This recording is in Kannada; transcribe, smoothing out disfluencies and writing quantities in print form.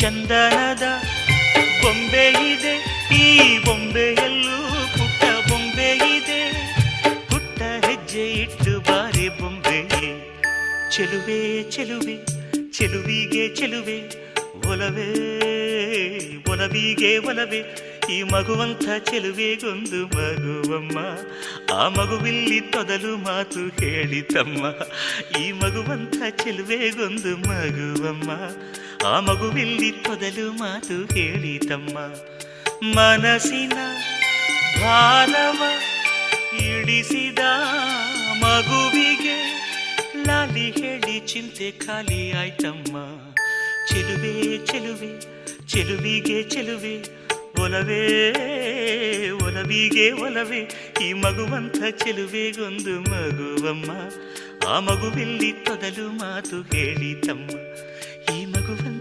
ಚಂದನದ ಬೊಂಬೆ ಇದೆ, ಈ ಬೊಂಬೆಯಲ್ಲೂ ಪುಟ್ಟ ಬೊಂಬೆ ಇದೆ. ಪುಟ್ಟ ಹೆಜ್ಜೆ ಇಟ್ಟು ಬಾರಿ ಬೊಂಬೆ. ಚೆಲುವೆ ಚೆಲುವೆ ಚೆಲುವಿಗೆ ಚೆಲುವೆ, ಒಲವೇ ಒಲವಿಗೆ ಒಲವೇ. ಈ ಮಗುವಂಥ ಚೆಲುವೆಗೊಂದು ಮಗುವಮ್ಮ, ಆ ಮಗುವಿಲ್ಲಿ ತೊದಲು ಮಾತು ಹೇಳಿತಮ್ಮ. ಈ ಮಗುವಂಥ ಚೆಲುವೆಗೊಂದು ಮಗುವಮ್ಮ, ಆ ಮಗುವಿಲ್ಲಿ ತೊದಲು ಮಾತು ಹೇಳಿತಮ್ಮ. ಮನಸ್ಸಿನ ಭಾರವ ಇಳಿಸಿದ ಮಗುವಿಗೆ ಲಾಲಿ ಹೇಳಿ ಚಿಂತೆ ಖಾಲಿ ಆಯ್ತಮ್ಮ. ಚೆಲುವೆ ಚೆಲುವೆ ಚೆಲುವಿಗೆ ಚೆಲುವೆ, ಒಲವೇ ಒಲವಿಗೆ ಒಲವೇ. ಈ ಮಗುವಂಥ ಚೆಲುವೆಗೊಂದು ಮಗುವಮ್ಮ, ಆ ಮಗುವಿಲ್ಲಿ ತೊದಲು ಮಾತು ಹೇಳಿತಮ್ಮ. ಈ ಮಗುವಂಥ